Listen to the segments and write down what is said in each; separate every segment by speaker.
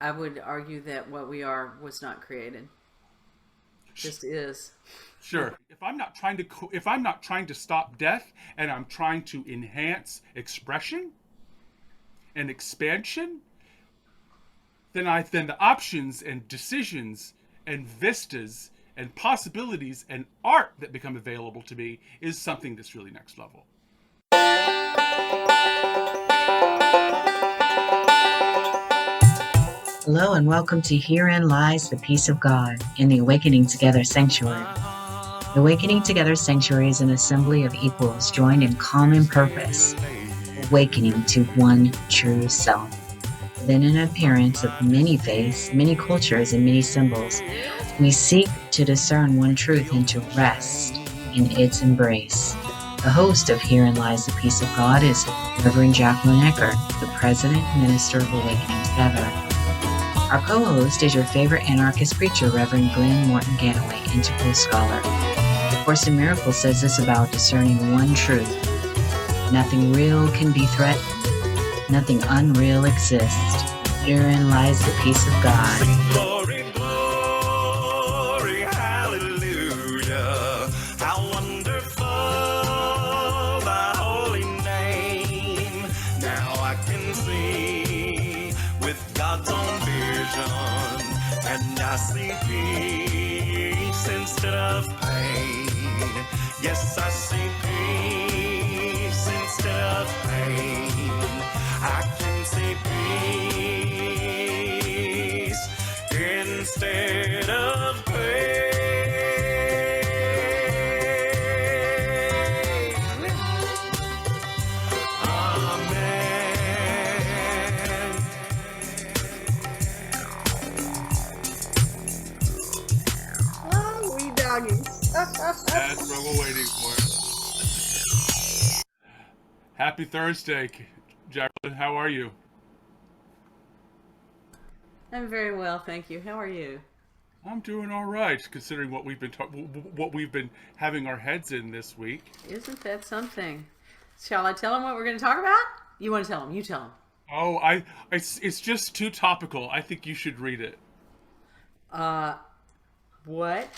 Speaker 1: I would argue that what we are was not created, just is.
Speaker 2: Sure. If I'm not trying to stop death and I'm trying to enhance expression and expansion, then the options and decisions and vistas and possibilities and art that become available to me is something that's really next level.
Speaker 3: Hello and welcome to Herein Lies the Peace of God in the Awakening Together Sanctuary. The Awakening Together Sanctuary is an assembly of equals joined in common purpose, awakening to one true self. Within an appearance of many faiths, many cultures, and many symbols, we seek to discern one truth and to rest in its embrace. The host of Herein Lies the Peace of God is Reverend Jacquelyn and Eckert, the President and Minister of Awakening Together. Our co-host is your favorite anarchist preacher, Reverend Glen Ganaway, integral scholar. The Course in Miracles says this about discerning one truth. Nothing real can be threatened. Nothing unreal exists. Herein lies the peace of God.
Speaker 4: Glory, glory, hallelujah. How wonderful thy holy name. Now I can see with God's own vision, and I see peace instead of pain. Yes, I see peace instead of pain. I can see peace instead of pain. Amen.
Speaker 1: Oh, we doggies.
Speaker 2: That's what we're waiting for. Happy Thursday, Jacqueline. How are you?
Speaker 1: I'm very well, thank you. How are you?
Speaker 2: I'm doing all right, considering what we've been having our heads in this week.
Speaker 1: Isn't that something? Shall I tell him what we're going to talk about? You want to tell him? You tell him.
Speaker 2: Oh, it's just too topical. I think you should read it.
Speaker 1: Uh, what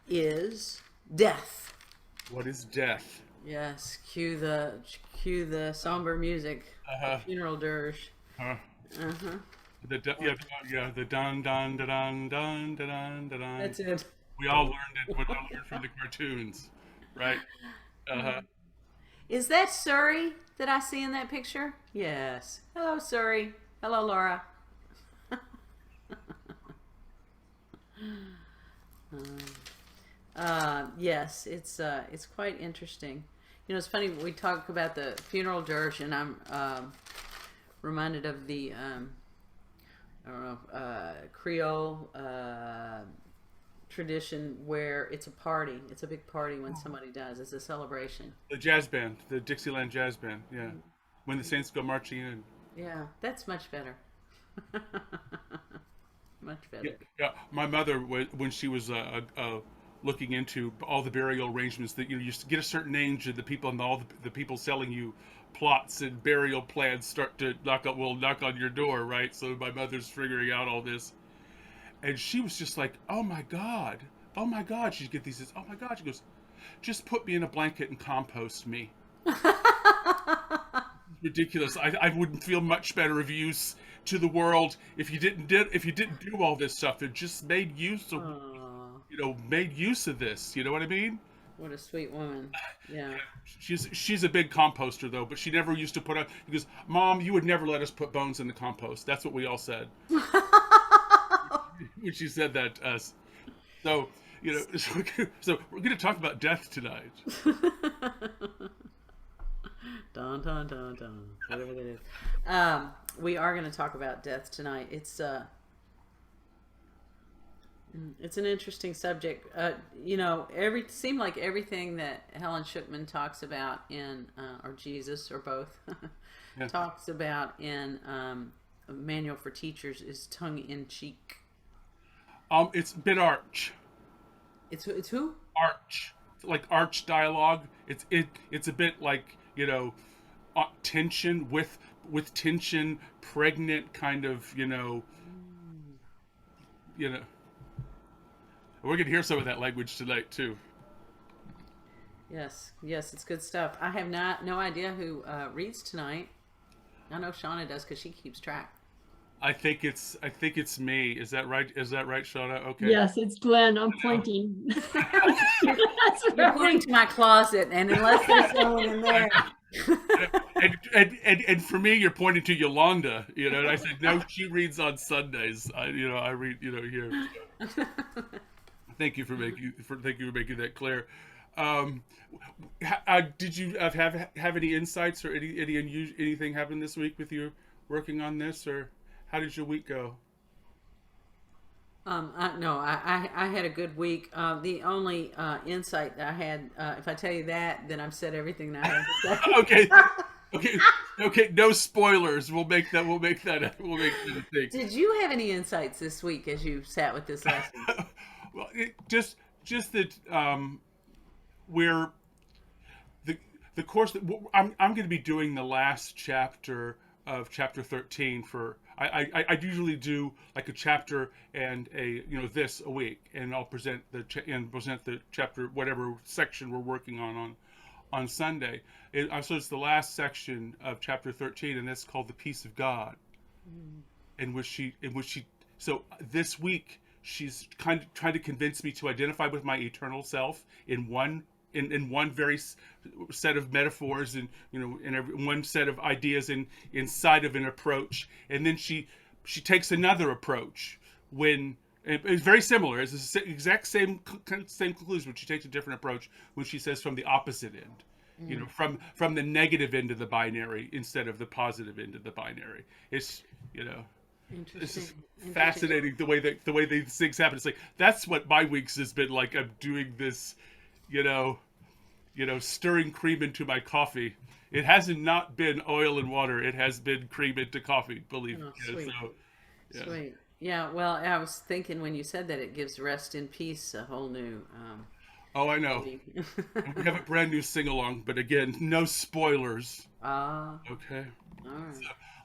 Speaker 1: is death?
Speaker 2: What is death?
Speaker 1: Yes, cue the somber music, the
Speaker 2: Uh-huh.
Speaker 1: funeral dirge.
Speaker 2: Huh.
Speaker 1: Uh huh.
Speaker 2: The dun dun dun dun dun dun dun dun.
Speaker 1: That's it.
Speaker 2: We all learned it. We all learned from the cartoons, right? Uh-huh.
Speaker 1: Is that Surrey that I see in that picture? Yes. Hello, Surrey. Hello, Laura. Yes, it's quite interesting. You know, it's funny we talk about the funeral dirge, and I'm reminded of the I don't know Creole tradition where it's a party. It's a big party when somebody dies. It's a celebration.
Speaker 2: The jazz band, the Dixieland Jazz Band. Yeah, when the Saints go marching in.
Speaker 1: Yeah, that's much better. Much
Speaker 2: Yeah,
Speaker 1: better.
Speaker 2: yeah. My mother, when she was looking into all the burial arrangements, that you get a certain age, and the people and all the people selling you plots and burial plans start to knock on your door, right? So my mother's figuring out all this, and she was just like, oh my God. She'd get these, oh my God. She goes, just put me in a blanket and compost me. Ridiculous. I wouldn't feel much better of use to the world if you didn't do all this stuff and just
Speaker 1: Oh,
Speaker 2: made use of this. You know what I mean?
Speaker 1: what a sweet woman. Yeah.
Speaker 2: She's a big composter though, but she never used to put up because Mom, you would never let us put bones in the compost. That's what we all said when she said that to us. So so we're gonna talk about death tonight.
Speaker 1: Dun dun dun dun. Whatever that is. We are going to talk about death tonight. It's an interesting subject. Seemed like everything that Helen Schuckman talks about in, or Jesus, or both,
Speaker 2: Yeah.
Speaker 1: talks about in a manual for teachers is tongue in cheek.
Speaker 2: It's been arch.
Speaker 1: It's who?
Speaker 2: Arch, like arch dialogue. It's a bit like tension with tension, pregnant kind of you know, we're gonna hear some of that language tonight too.
Speaker 1: Yes, yes, it's good stuff. I have no idea who reads tonight. I know Shauna does because she keeps track.
Speaker 2: I think it's me. Is that right? Is that right, Shauna? Okay.
Speaker 5: Yes, it's Glenn. I'm pointing. That's
Speaker 1: You're pointing to my closet, and unless there's someone in there.
Speaker 2: and for me, you're pointing to Yolanda, you know. And I said, no, she reads on Sundays. I read, here. So. Thank you for making that clear. Did you have any insights or anything happen this week with you working on this, or how did your week go?
Speaker 1: I had a good week. The only insight that I had, if I tell you that, then I've said everything that I had to say.
Speaker 2: Okay. No spoilers. We'll make that a thing.
Speaker 1: Did you have any insights this week as you sat with this lesson?
Speaker 2: Well, just that where the course that I'm going to be doing the last chapter of chapter 13 for. I usually do like a chapter and this a week, and I'll present the chapter, whatever section we're working on Sunday. So it's the last section of chapter 13, and that's called the peace of God, in which she so this week she's kind of trying to convince me to identify with my eternal self in one very set of metaphors, and in one set of ideas inside of an approach, and then she takes another approach when it's very similar. It's the exact same conclusion, but she takes a different approach when she says from the opposite end, from the negative end of the binary instead of the positive end of the binary. It's This is fascinating the way these things happen. It's like that's what my weeks has been like. I'm doing this, stirring cream into my coffee. It hasn't not been oil and water. It has been cream into coffee. Believe me.
Speaker 1: Sweet.
Speaker 2: So, yeah.
Speaker 1: Sweet. Yeah. Well, I was thinking when you said that it gives rest in peace a whole new.
Speaker 2: Oh, I know. We have a brand new sing along, but again, no spoilers. Okay.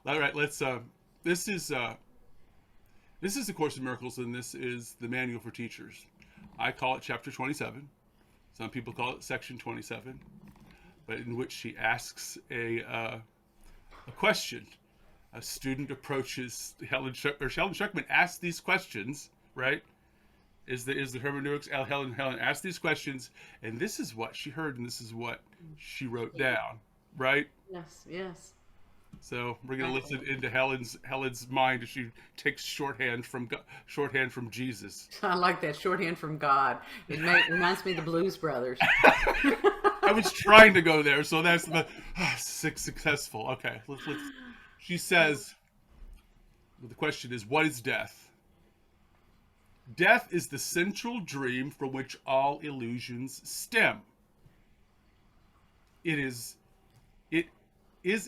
Speaker 2: All right. Let's. This is the Course in Miracles, and this is the Manual for Teachers. I call it Chapter 27. Some people call it Section 27, but in which she asks a question. A student approaches Helen Schuckman asks these questions, right? Is the hermeneutics? Helen asked these questions, and this is what she heard, and this is what she wrote down, right?
Speaker 1: Yes.
Speaker 2: So we're going to listen into Helen's mind as she takes shorthand from Jesus.
Speaker 1: I like that, shorthand from God. It reminds me of the Blues Brothers.
Speaker 2: I was trying to go there, so that's successful. Okay, let's. She says, the question is, what is death? Death is the central dream from which all illusions stem. Is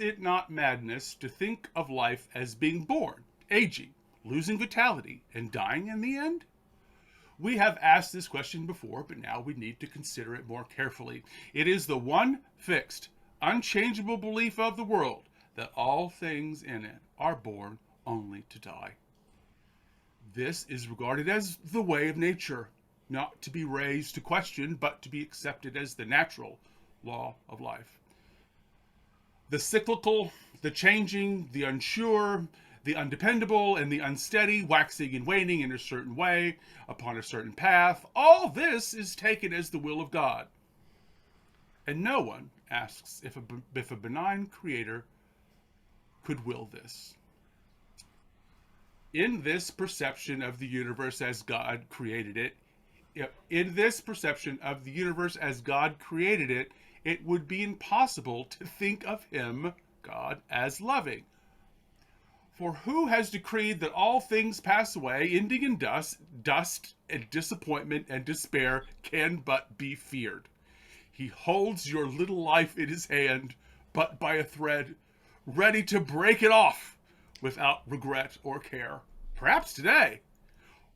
Speaker 2: it not madness to think of life as being born, aging, losing vitality, and dying in the end? We have asked this question before, but now we need to consider it more carefully. It is the one fixed, unchangeable belief of the world that all things in it are born only to die. This is regarded as the way of nature, not to be raised to question, but to be accepted as the natural law of life. The cyclical, the changing, the unsure, the undependable, and the unsteady, waxing and waning in a certain way, upon a certain path, all this is taken as the will of God. And no one asks if a benign creator could will this. In this perception of the universe as God created it, it would be impossible to think of him, God, as loving. For who has decreed that all things pass away, ending in dust and disappointment and despair can but be feared? He holds your little life in his hand, but by a thread, ready to break it off without regret or care, perhaps today.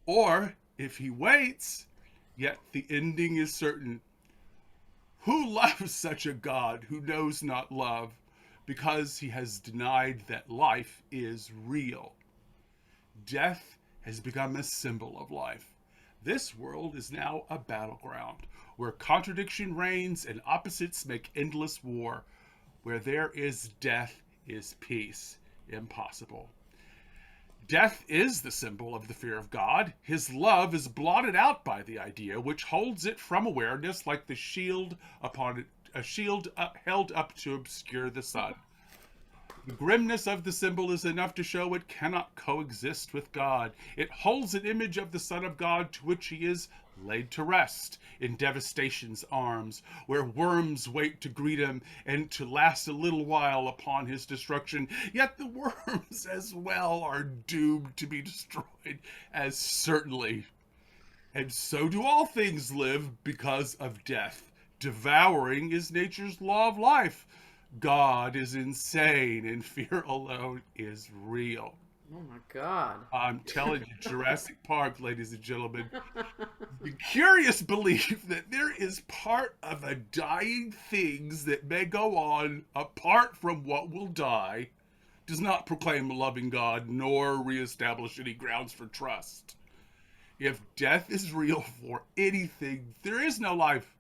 Speaker 2: Or, if he waits, yet the ending is certain. Who loves such a God who knows not love, because he has denied that life is real? Death has become a symbol of life. This world is now a battleground where contradiction reigns and opposites make endless war. Where there is death is peace. Impossible. Death is the symbol of the fear of God. His love is blotted out by the idea, which holds it from awareness like the shield upon it, a shield held up to obscure the sun. The grimness of the symbol is enough to show it cannot coexist with God. It holds an image of the Son of God to which he is laid to rest in devastation's arms, where worms wait to greet him and to last a little while upon his destruction. Yet the worms as well are doomed to be destroyed as certainly. And so do all things live because of death. Devouring is nature's law of life. God is insane and fear alone is real.
Speaker 1: Oh my God.
Speaker 2: I'm telling you, Jurassic Park, ladies and gentlemen. The curious belief that there is part of a dying things that may go on apart from what will die does not proclaim a loving God nor reestablish any grounds for trust. If death is real for anything, there is no life.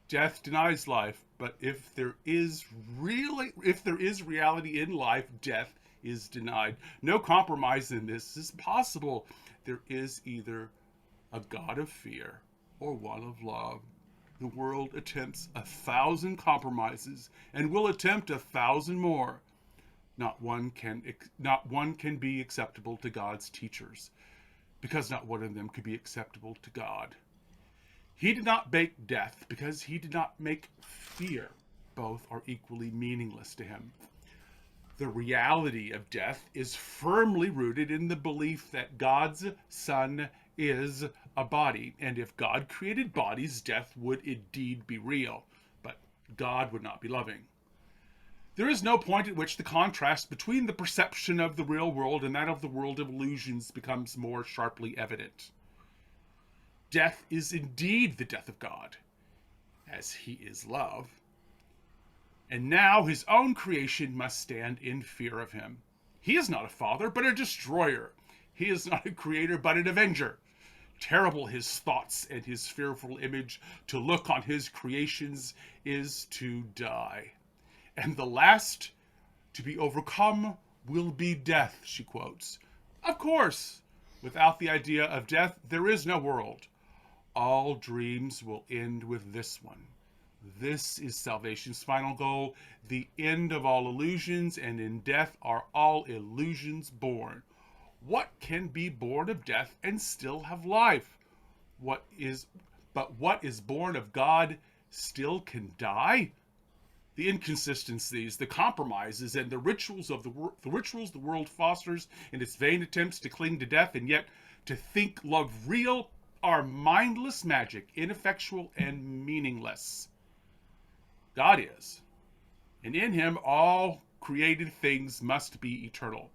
Speaker 2: Death denies life, but if there is reality in life, death is denied. No compromise in this is possible. There is either a God of fear or one of love. The world attempts 1,000 compromises and will attempt 1,000 more. Not one can be acceptable to God's teachers, because not one of them could be acceptable to God. He did not make death because he did not make fear. Both are equally meaningless to him. The reality of death is firmly rooted in the belief that God's Son is a body. And if God created bodies, death would indeed be real. But God would not be loving. There is no point at which the contrast between the perception of the real world and that of the world of illusions becomes more sharply evident. Death is indeed the death of God, as he is love. And now his own creation must stand in fear of him. He is not a father, but a destroyer. He is not a creator, but an avenger. Terrible his thoughts and his fearful image. To look on his creations is to die. And the last to be overcome will be death, she quotes. Of course, without the idea of death, there is no world. All dreams will end with this one. This is salvation's final goal, the end of all illusions, and in death are all illusions born. What can be born of death and still have life? What is born of God still can die? The inconsistencies, the compromises, and the rituals the world fosters in its vain attempts to cling to death and yet to think love real are mindless magic, ineffectual and meaningless. God is, and in him all created things must be eternal.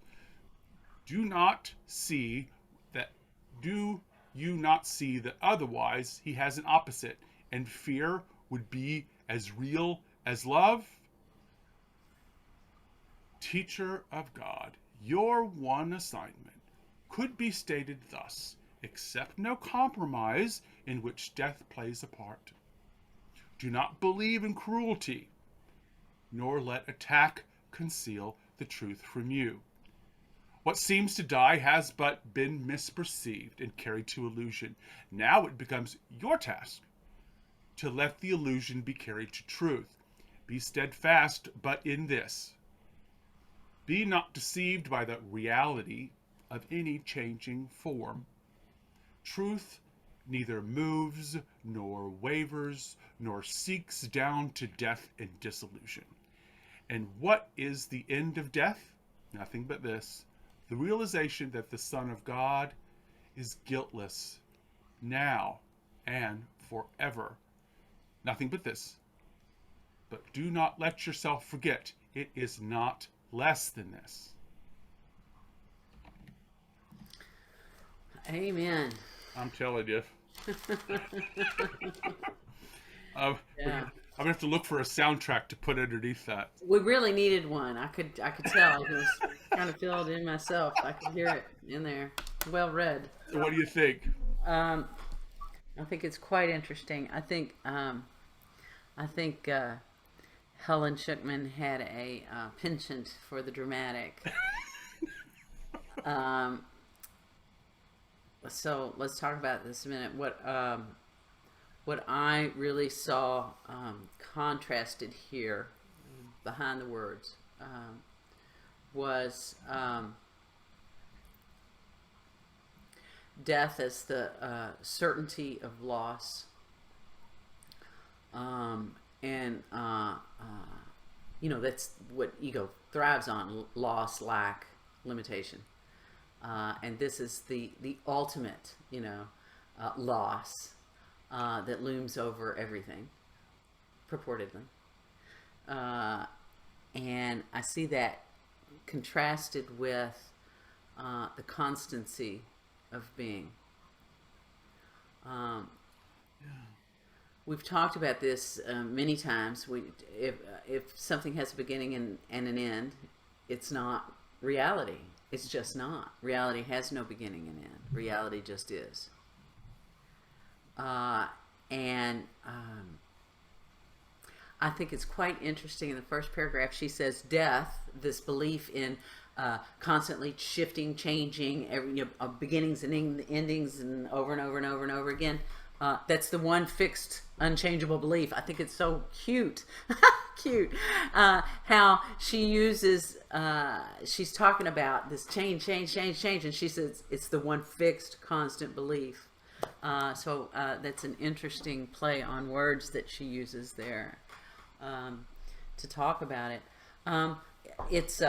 Speaker 2: Do you not see that otherwise he has an opposite, and fear would be as real as love? Teacher of God, your one assignment could be stated thus: accept no compromise in which death plays a part. Do not believe in cruelty, nor let attack conceal the truth from you. What seems to die has but been misperceived and carried to illusion. Now it becomes your task to let the illusion be carried to truth. Be steadfast, but in this: be not deceived by the reality of any changing form. Truth neither moves, nor wavers, nor seeks down to death and dissolution. And what is the end of death? Nothing but this: the realization that the Son of God is guiltless, now and forever. Nothing but this. But do not let yourself forget, it is not less than this.
Speaker 1: Amen.
Speaker 2: I'm telling you. I'm gonna have to look for a soundtrack to put underneath that.
Speaker 1: We really needed one. I could tell. I was kind of feel it in myself. I could hear it in there. Well read.
Speaker 2: So what do you think?
Speaker 1: I think it's quite interesting. I think Helen Schuckman had a penchant for the dramatic. So let's talk about this a minute. What I really saw contrasted here behind the words was death as the certainty of loss, and that's what ego thrives on: loss, lack, limitation. And this is the ultimate, loss that looms over everything, purportedly. And I see that contrasted with the constancy of being. We've talked about this many times. If something has a beginning and an end, it's not reality. It's just not. Reality has no beginning and end. Reality just is. And I think it's quite interesting. In the first paragraph, she says, death, this belief in constantly shifting, changing, beginnings and endings, and over and over and over and over again. That's the one fixed, unchangeable belief. I think it's so cute. Cute. How she uses, she's talking about this change, and she says it's the one fixed, constant belief. So that's an interesting play on words that she uses there to talk about it. It's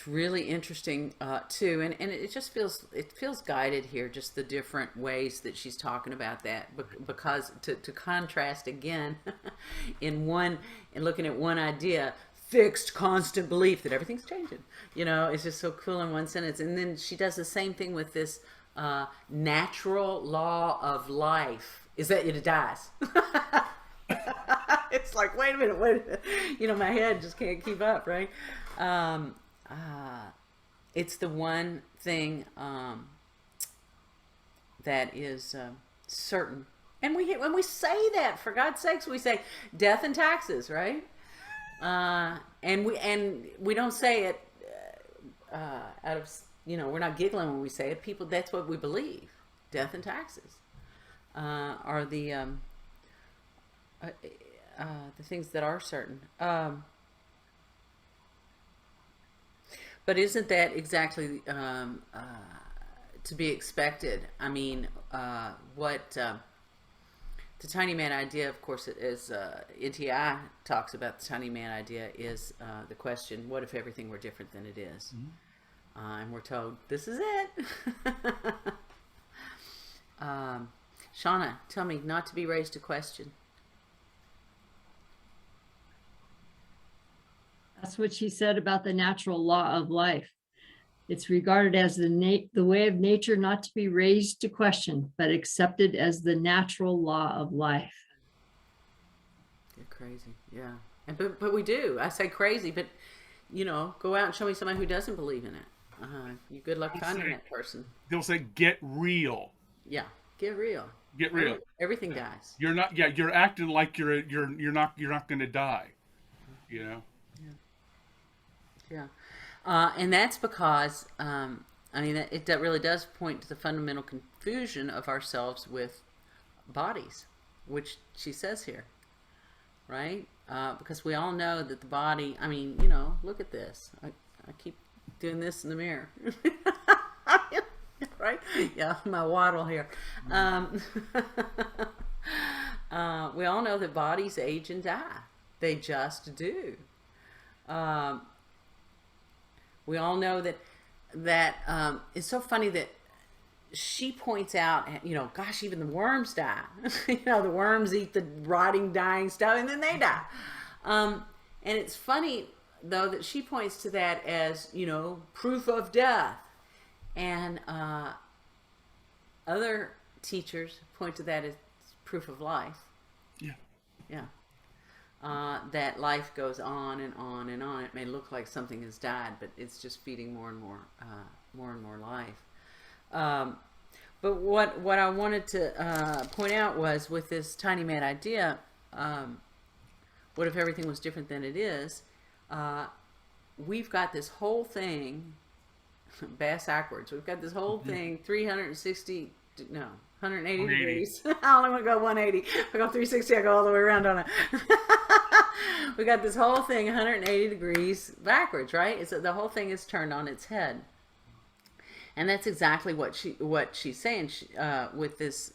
Speaker 1: really interesting too, and it just feels guided here, just the different ways that she's talking about that, because to contrast again in looking at one idea, fixed constant belief that everything's changing, it's just so cool in one sentence. And then she does the same thing with this natural law of life is that it dies. It's like, wait a minute, my head just can't keep up, right? It's the one thing that is certain. And when we say that, for God's sakes, we say death and taxes, right? And we don't say it out of, we're not giggling when we say it. People, that's what we believe. Death and taxes are the things that are certain. But isn't that exactly to be expected? I mean, what the tiny man idea, of course, is NTI talks about the tiny man idea is the question, what if everything were different than it is? Mm-hmm. And we're told, this is it. Shauna, tell me, not to be raised to question.
Speaker 5: That's what she said about the natural law of life. It's regarded as the way of nature, not to be raised to question, but accepted as the natural law of life.
Speaker 1: You're crazy, yeah. But we do. I say crazy, but go out and show me somebody who doesn't believe in it. You good luck finding that person.
Speaker 2: They'll say, "Get real."
Speaker 1: Yeah, get real.
Speaker 2: Get real.
Speaker 1: Everything dies.
Speaker 2: You're not. Yeah, you're acting like you're not going to die.
Speaker 1: Yeah. And that's because, it really does point to the fundamental confusion of ourselves with bodies, which she says here, right? Because we all know that the body, look at this. I keep doing this in the mirror. Right? Yeah, my waddle here. We all know that bodies age and die. They just do. We all know that it's so funny that she points out, gosh, even the worms die. The worms eat the rotting, dying stuff, and then they die. And it's funny, though, that she points to that as, proof of death. And other teachers point to that as proof of life.
Speaker 2: Yeah.
Speaker 1: Yeah. that life goes on and on and on. It may look like something has died, but it's just feeding more and more life. But what I wanted to point out was, with this tiny mad idea, what if everything was different than it is? We've got this whole thing, bass backwards. We've got this whole thing 360, no, 180 degrees. I only want to go 180. If I go 360, I go all the way around on it. We got this whole thing 180 degrees backwards, right? It's the whole thing is turned on its head. And that's exactly what she's saying with this,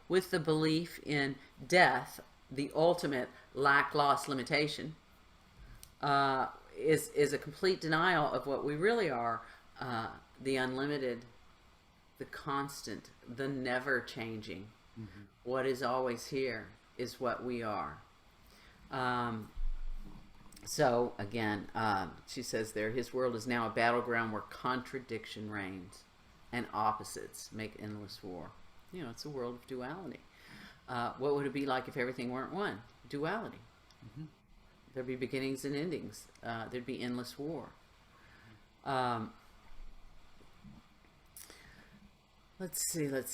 Speaker 1: with the belief in death, the ultimate lack, loss, limitation, is a complete denial of what we really are, the unlimited, the constant, the never changing. Mm-hmm. What is always here is what we are. So again, she says there, his world is now a battleground where contradiction reigns and opposites make endless war. You know, it's a world of duality. What would it be like if everything weren't one? Duality. Mm-hmm. There'd be beginnings and endings. There'd be endless war. Let's see. Let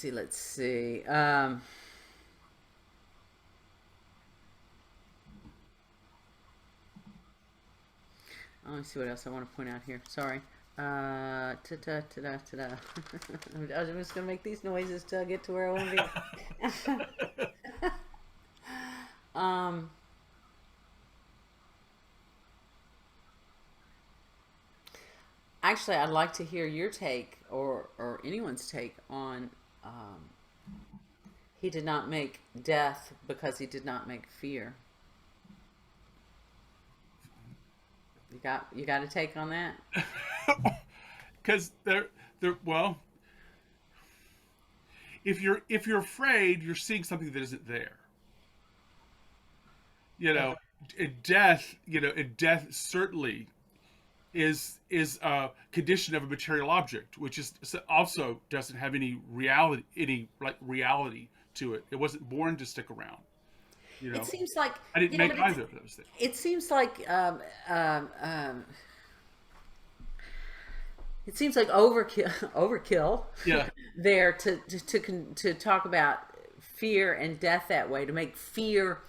Speaker 1: me see what else I want to point out here. Sorry. I was just going to make these noises till I get to where I want to be. Actually, I'd like to hear your take, or anyone's take, on he did not make death because he did not make fear. You got a take on that?
Speaker 2: Because well, if you're afraid, you're seeing something that isn't there. You know, death certainly is a condition of a material object, which is also doesn't have any reality to it. It wasn't born to stick around. You know,
Speaker 1: it seems like
Speaker 2: I didn't make either of those things.
Speaker 1: It seems like overkill.
Speaker 2: Yeah.
Speaker 1: There to talk about fear and death that way, to make fear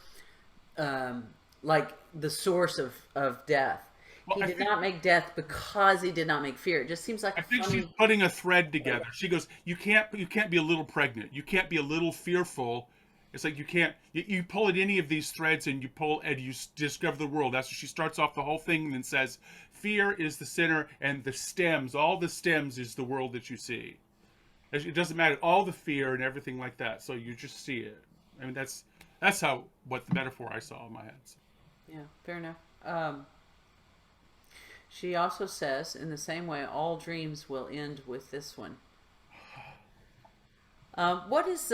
Speaker 1: like the source of death. Well, he did not make death because he did not make fear. It just seems like
Speaker 2: she's putting a thread together. She goes, you can't be a little pregnant. You can't be a little fearful. It's like you pull at any of these threads and you discover the world. That's what she starts off the whole thing and then says, fear is the center, and all the stems is the world that you see. It doesn't matter, all the fear and everything like that. So you just see it. I mean, that's what the metaphor I saw in my head. So.
Speaker 1: Yeah, fair enough. She also says, in the same way, all dreams will end with this one. What is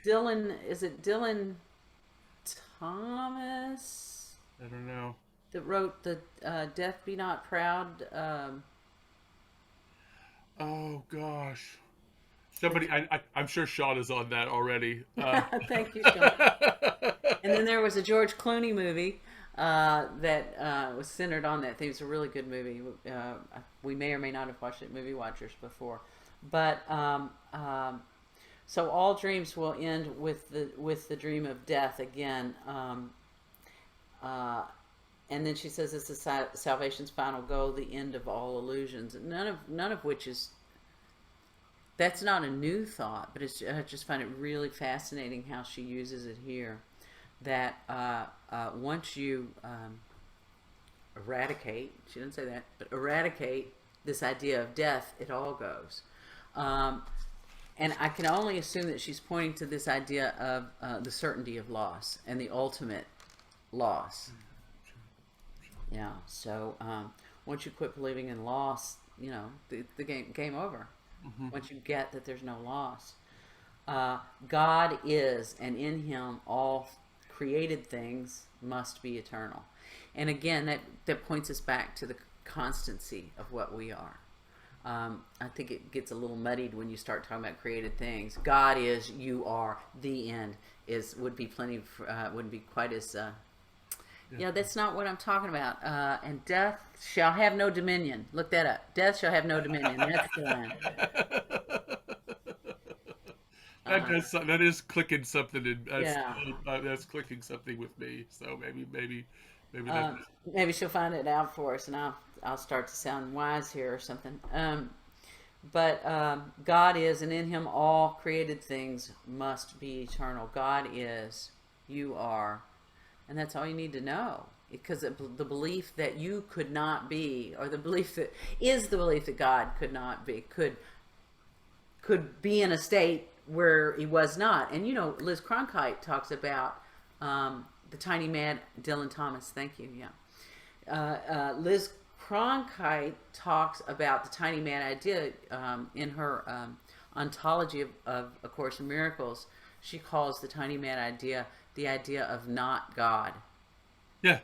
Speaker 1: Dylan? Is it Dylan Thomas?
Speaker 2: I don't know.
Speaker 1: That wrote the "Death Be Not Proud."
Speaker 2: Oh gosh, somebody. I'm sure Sean is on that already.
Speaker 1: Thank you, Sean. And then there was a George Clooney movie that was centered on that theme. It's a really good movie. We may or may not have watched it, Movie Watchers, before, but so all dreams will end with the dream of death again. And then she says it's salvation's final goal, the end of all illusions. None of which is. That's not a new thought, but I just find it really fascinating how she uses it here. That once you eradicate, she didn't say that, but eradicate this idea of death, it all goes. And I can only assume that she's pointing to this idea of the certainty of loss and the ultimate loss. Yeah, so once you quit believing in loss, you know, the game over. Mm-hmm. Once you get that there's no loss. God is, and in him all created things must be eternal. And again, that points us back to the constancy of what we are. I think it gets a little muddied when you start talking about created things. God is, you are, the end would be plenty. Wouldn't be quite as. Yeah, that's not what I'm talking about. And death shall have no dominion. Look that up. Death shall have no dominion. That's the line.
Speaker 2: That is clicking something in.
Speaker 1: Yeah.
Speaker 2: That's clicking something with me. So maybe that.
Speaker 1: Maybe she'll find it out for us, and I'll start to sound wise here or something. But God is, and in Him all created things must be eternal. God is, you are, and that's all you need to know. Because the belief that you could not be, or the belief that God could not be, could be in a state where He was not. And Liz Cronkite talks about the tiny man, Dylan Thomas. Thank you. Yeah. Liz Cronkite talks about the tiny man idea in her ontology of A Course in Miracles. She calls the tiny man idea the idea of not God.
Speaker 2: Yeah.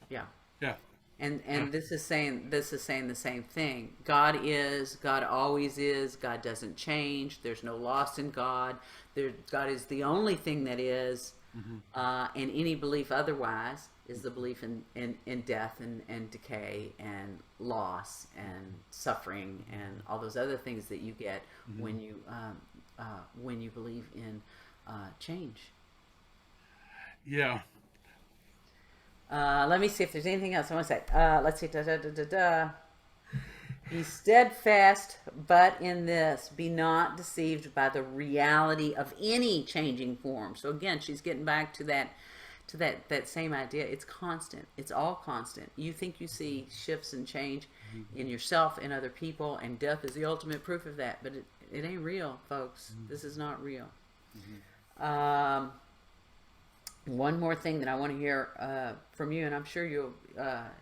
Speaker 1: Yeah.
Speaker 2: Yeah.
Speaker 1: And this is saying the same thing. God is, God always is, God doesn't change. There's no loss in God. God is the only thing that is. Mm-hmm. And any belief otherwise is the belief in death and decay and loss and suffering and all those other things that you get mm-hmm. when you believe in change.
Speaker 2: Yeah.
Speaker 1: Let me see if there's anything else I want to say. Let's see. Be steadfast, but in this, be not deceived by the reality of any changing form. So again, she's getting back to that same idea. It's constant. It's all constant. You think you see shifts and change mm-hmm. in yourself and other people, and death is the ultimate proof of that. But it ain't real, folks. Mm-hmm. This is not real. Mm-hmm. One more thing that I want to hear from you, and I'm sure you'll,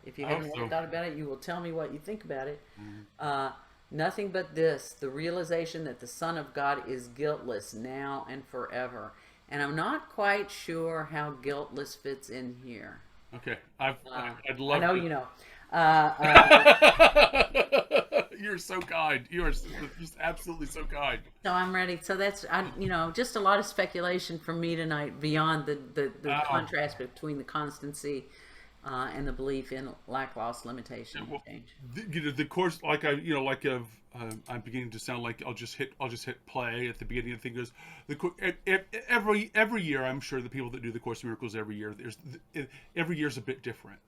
Speaker 1: if you haven't thought about it, you will tell me what you think about it. Mm-hmm. Nothing but this, the realization that the Son of God is guiltless now and forever. And I'm not quite sure how guiltless fits in here.
Speaker 2: Okay, I'd love.
Speaker 1: I know
Speaker 2: to...
Speaker 1: you know.
Speaker 2: You're so kind. You are just absolutely so kind.
Speaker 1: So I'm ready. So that's just a lot of speculation from me tonight beyond the contrast between the constancy and the belief in lack, loss, limitation, and change.
Speaker 2: The course, I'm beginning to sound like I'll just hit play at the beginning of the thing. Goes every year. I'm sure the people that do the Course in Miracles every year, every year's a bit different.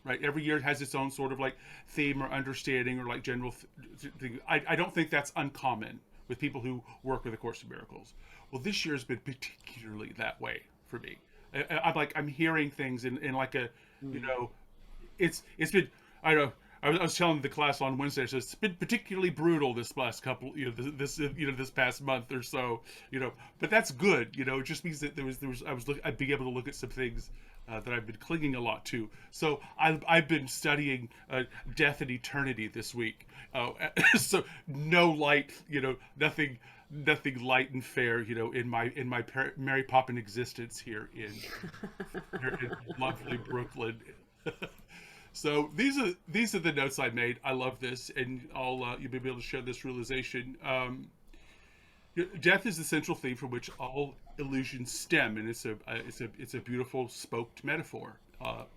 Speaker 2: Right, every year has its own sort of like theme or understanding or like general thing. I don't think that's uncommon with people who work with A Course in Miracles. Well, this year has been particularly that way for me. I'm hearing things in like a, it's been, I don't know. I was telling the class on Wednesday, so it's been particularly brutal this last couple, this past month or so, but that's good, it just means that I'd be able to look at some things that I've been clinging a lot to. So I've been studying death and eternity this week. So no light, nothing light and fair, in my Mary Poppin existence here in lovely Brooklyn. So these are the notes I made. I love this, and you'll be able to share this realization. Death is the central theme from which all illusions stem, and it's a beautiful spoked metaphor.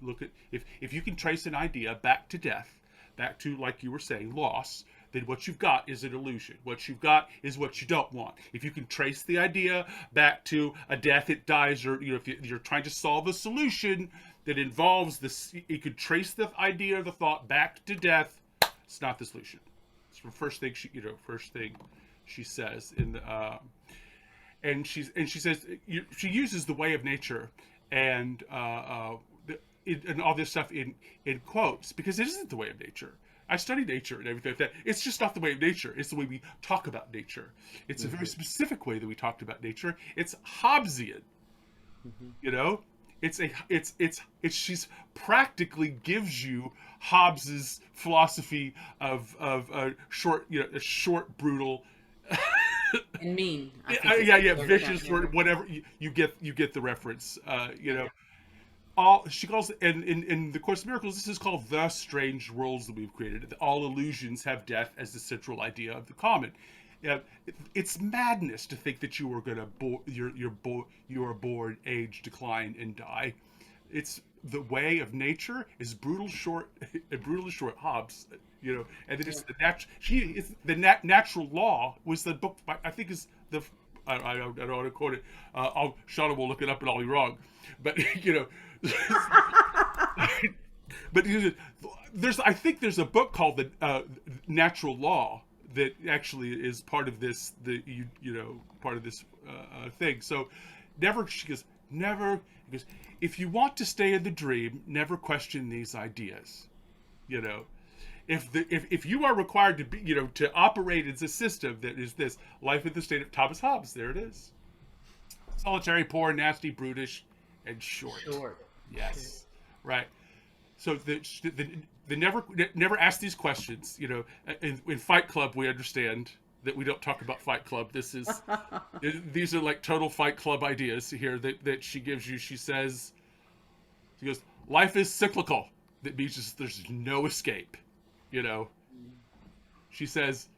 Speaker 2: Look at if you can trace an idea back to death, back to, like you were saying, loss, then what you've got is an illusion. What you've got is what you don't want. If you can trace the idea back to a death, it dies, or if you're trying to solve a solution that involves this, you could trace the idea or the thought back to death. It's not the solution. It's the first thing she says in the, and she says she uses the way of nature and all this stuff in quotes because it isn't the way of nature. I study nature and everything like that. It's just not the way of nature. It's the way we talk about nature. It's mm-hmm. a very specific way that we talked about nature. It's Hobbesian. Mm-hmm. She's practically gives you Hobbes's philosophy of a short, brutal,
Speaker 1: and mean.
Speaker 2: Yeah, vicious, whatever. You get the reference. all she calls in the Course of Miracles, this is called the strange worlds that we've created. All illusions have death as the central idea of the common. It's madness to think that you are going to you are born, age, decline, and die. It's the way of nature is brutal, short, and brutally short. Hobbes, and then it's the natural law was the book. I think is the. I don't want to quote it. Shauna will look it up and I'll be wrong, but but I think there's a book called the Natural Law that actually is part of this part of this thing. So she goes if you want to stay in the dream, never question these ideas. If you are required to be to operate as a system that is this life in the state of Thomas Hobbes, there it is. Solitary, poor, nasty, brutish, and short. Yes, right. So the never ask these questions. In Fight Club, we understand that we don't talk about Fight Club. These are like total Fight Club ideas here that she gives you. She goes, life is cyclical. That means there's no escape. She says,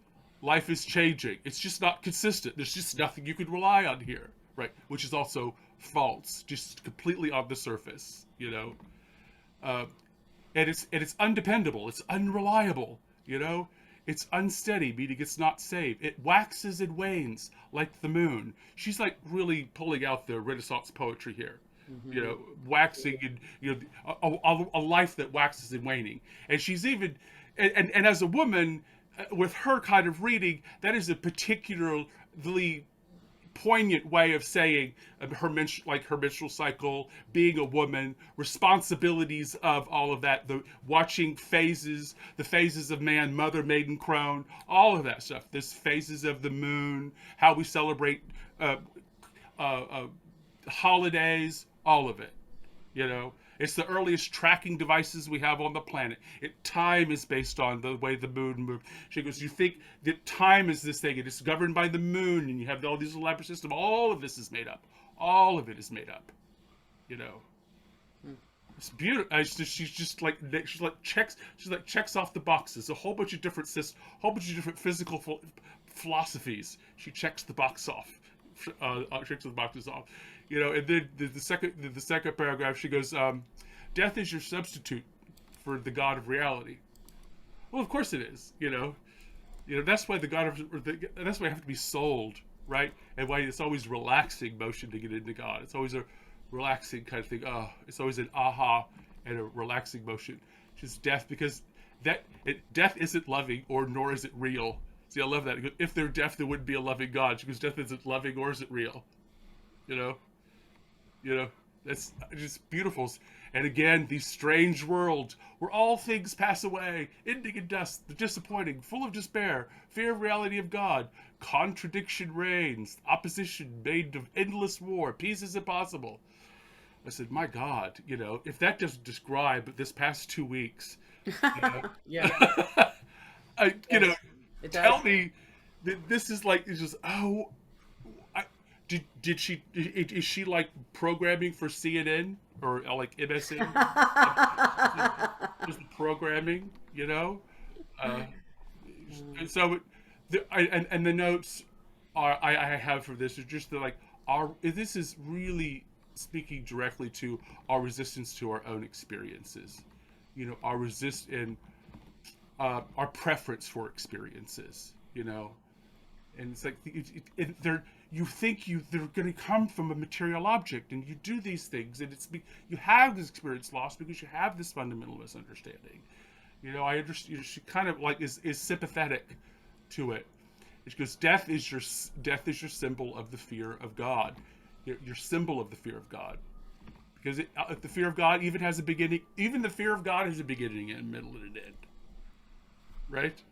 Speaker 2: life is changing. It's just not consistent. There's just nothing you can rely on here, right? Which is also false, just completely on the surface, and it's undependable. It's unreliable, It's unsteady, meaning it's not safe. It waxes and wanes like the moon. She's like really pulling out the Renaissance poetry here. Waxing and a life that waxes and waning. And she's even and as a woman with her kind of reading, that is a particularly poignant way of saying her menstrual cycle, being a woman, responsibilities of all of that, the watching the phases of man, mother, maiden, crone, all of that stuff. This phases of the moon, how we celebrate holidays, all of it. It's the earliest tracking devices we have on the planet. Time is based on the way the moon moves. She goes, you think that time is this thing, and it's governed by the moon, and you have all these elaborate systems. All of this is made up. All of it is made up. It's beautiful. She's like checks off the boxes. A whole bunch of different physical philosophies. She checks the box off. Checks the boxes off. And then the second paragraph, she goes, death is your substitute for the God of reality. Well, of course it is. That's why that's why I have to be sold, right? And why it's always relaxing motion to get into God. It's always a relaxing kind of thing. It's always an aha and a relaxing motion. It's just death, because death isn't loving, nor is it real. See, I love that. If they're deaf, there wouldn't be a loving God. She goes, death isn't loving, or is it real? That's just beautiful. And again, these strange worlds where all things pass away, ending in dust, the disappointing, full of despair, fear of reality of God, contradiction reigns, opposition made of endless war, peace is impossible. I said, my God, if that doesn't describe this past 2 weeks,
Speaker 1: Yeah.
Speaker 2: Tell me that this is like, it's just, is she like programming for CNN or like MSN? Just programming, So, the notes I have for this are just this is really speaking directly to our resistance to our own experiences, our preference for experiences, and it's like you think they're going to come from a material object, and you do these things, and you have this experience loss because you have this fundamental misunderstanding. I understand. She kind of like is sympathetic to it. It's because death is your symbol of the fear of God, your symbol of the fear of God, because the fear of God even has a beginning. Even the fear of God has a beginning and a middle and an end. Right?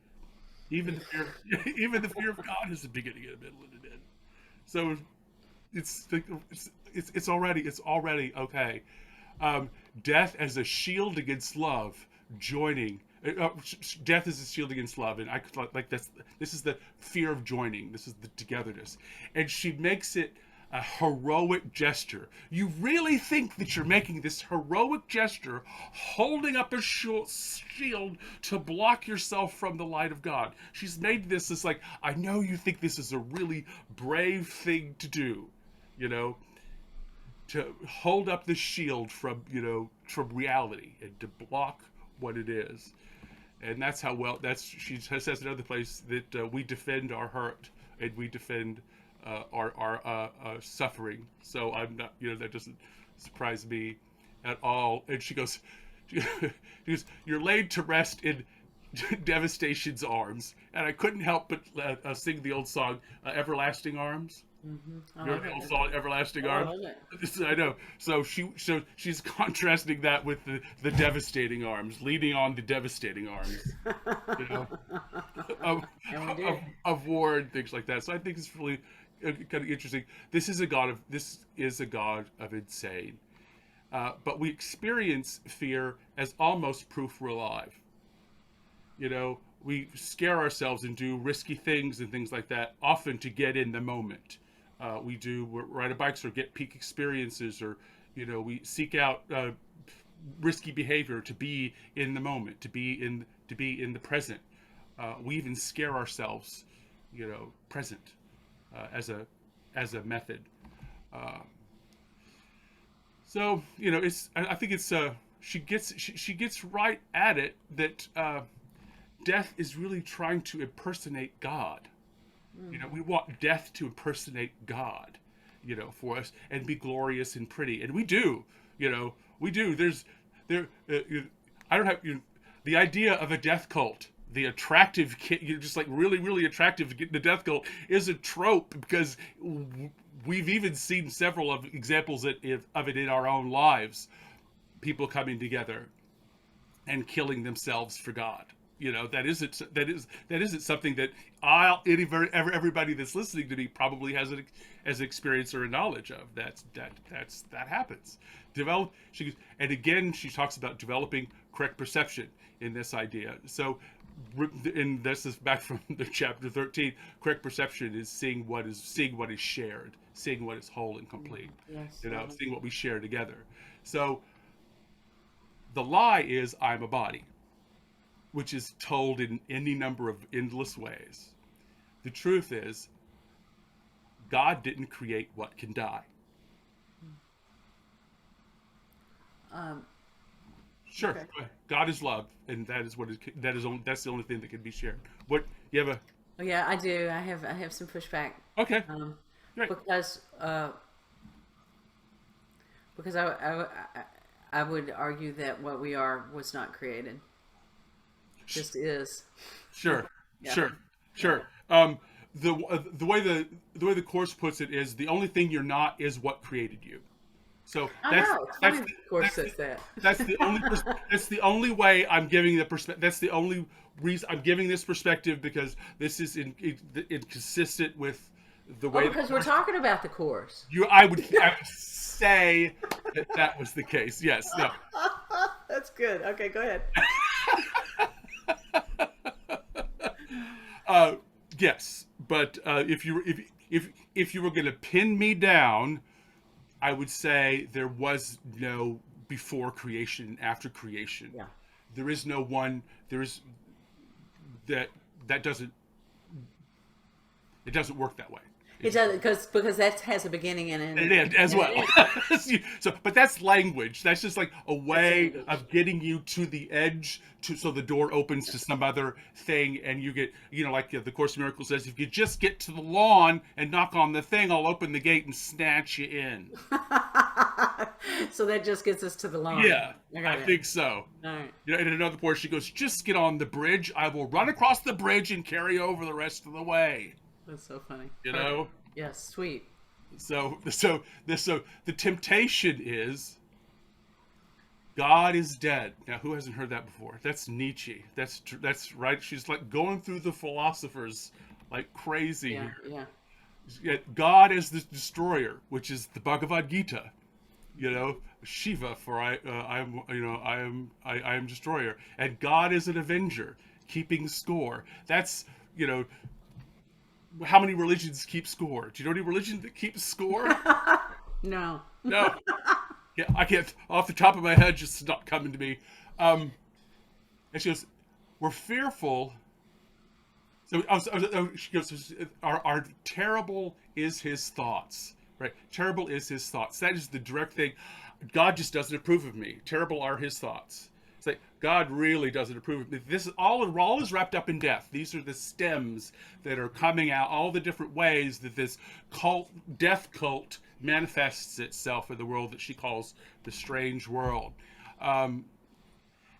Speaker 2: Even the fear of God has a beginning and a middle and an end. So it's already okay. Death as a shield against love, joining. Death is a shield against love, and this is the fear of joining. This is the togetherness, and she makes it a heroic gesture. You really think that you're making this heroic gesture, holding up a shield to block yourself from the light of God. She's made this as like, I know you think this is a really brave thing to do, you know, to hold up the shield from, you know, from reality and to block what it is. And that's how well, she says another place that we defend our hurt and we defend our suffering. So I'm not, you know, that doesn't surprise me at all. And she goes, you're laid to rest in devastation's arms. And I couldn't help but sing the old song, Everlasting Arms.
Speaker 1: Mm-hmm.
Speaker 2: You know the old song, Everlasting Arms? I know. So she's contrasting that with the devastating arms, leaning on the devastating arms, you know, of war and things like that. So I think it's really kind of interesting. This is a god of insane, but we experience fear as almost proof we're alive. You know, we scare ourselves and do risky things and things like that, often to get in the moment. We ride our bikes or get peak experiences, or, you know, we seek out risky behavior to be in the moment, to be in the present. We even scare ourselves, you know, present as a method. So, you know, I think it's she gets right at it that death is really trying to impersonate God. You know, we want death to impersonate God, you know, for us and be glorious and pretty. And we do, you know, we do. I don't have, the idea of a death cult, the attractive kid, you're just like really, really attractive to get in the death cult, is a trope, because we've even seen several of examples of it in our own lives. People coming together and killing themselves for God. You know, that isn't something that everybody that's listening to me probably has an experience or a knowledge of. That happens. And again, she talks about developing correct perception in this idea. So, and this is back from the chapter 13. Correct perception is seeing what is shared, seeing what is whole and complete.
Speaker 1: Yes.
Speaker 2: You know, seeing what we share together. So, the lie is I'm a body, which is told in any number of endless ways. The truth is, God didn't create what can die. Sure.
Speaker 1: Okay.
Speaker 2: God is love, and that's the only thing that can be shared. What you have a?
Speaker 1: Oh yeah, I do. I have some pushback.
Speaker 2: Okay. Great.
Speaker 1: Because I would argue that what we are was not created. Just is.
Speaker 2: Sure.
Speaker 1: Yeah.
Speaker 2: Sure. The way the course puts it is, the only thing you're not is what created you. So that's
Speaker 1: the course says that.
Speaker 2: That's the only way I'm giving the perspective. That's the only reason I'm giving this perspective, because this is inconsistent with the way.
Speaker 1: Because we're talking about the course.
Speaker 2: I would say that was the case. Yes. No.
Speaker 1: That's good. Okay, go ahead.
Speaker 2: Yes, but if you were going to pin me down, I would say there was no before creation and after creation.
Speaker 1: Yeah.
Speaker 2: There is no one. There is that doesn't. It doesn't work that way.
Speaker 1: It does, because that has a beginning and an end.
Speaker 2: It is as well. So, but that's language. That's just like a way of getting you to the edge, so the door opens to some other thing, and you get, you know, like the Course in Miracles says, if you just get to the lawn and knock on the thing, I'll open the gate and snatch you in.
Speaker 1: So that just gets us to the lawn.
Speaker 2: Yeah, I think so.
Speaker 1: All right.
Speaker 2: You know, in another portion, she goes, just get on the bridge. I will run across the bridge and carry you over the rest of the way.
Speaker 1: That's so funny.
Speaker 2: You know?
Speaker 1: Yes, sweet.
Speaker 2: So the temptation is, God is dead. Now, who hasn't heard that before? That's Nietzsche. That's right. She's like going through the philosophers like crazy here. Yeah. God is the destroyer, which is the Bhagavad Gita. You know, Shiva, for I am destroyer, and God is an avenger, keeping score. That's, you know, how many religions keep score? Do you know any religion that keeps score?
Speaker 1: No.
Speaker 2: No. Yeah, I can't, off the top of my head, just not coming to me. And she goes, we're fearful. She goes, our terrible is his thoughts, right? Terrible is his thoughts. That is the direct thing. God just doesn't approve of me. Terrible are his thoughts. It's like, God really doesn't approve of me. This is all is wrapped up in death. These are the stems that are coming out, all the different ways that this death cult manifests itself in the world that she calls the strange world. And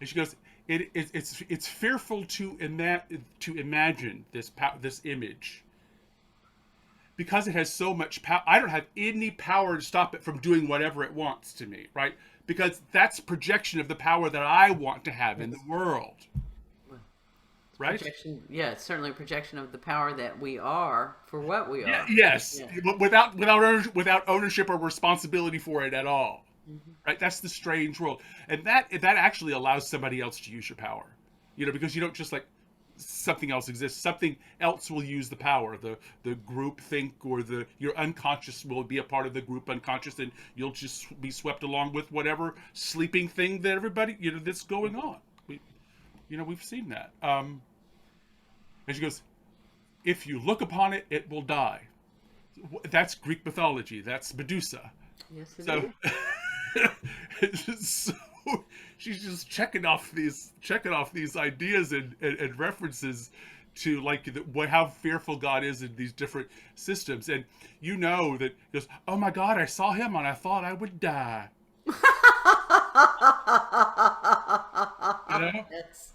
Speaker 2: she goes, it's fearful to imagine this image, because it has so much power. I don't have any power to stop it from doing whatever it wants to me, right? Because that's projection of the power that I want to have in the world, right?
Speaker 1: Projection, yeah, it's certainly a projection of the power that we are for what we are.
Speaker 2: Yes,
Speaker 1: Yeah.
Speaker 2: without ownership or responsibility for it at all.
Speaker 1: Mm-hmm.
Speaker 2: Right? That's the strange world, and that actually allows somebody else to use your power. Because you don't just like something else exists. Something else will use the power. The group think, or your unconscious will be a part of the group unconscious, and you'll just be swept along with whatever sleeping thing that everybody that's going on. We've seen that. And she goes, if you look upon it, it will die. That's Greek mythology. That's Medusa.
Speaker 1: Yes, it is.
Speaker 2: So she's just checking off these ideas and references to how fearful God is in these different systems. And that goes, oh my God, I saw him and I thought I would die.
Speaker 1: Yes.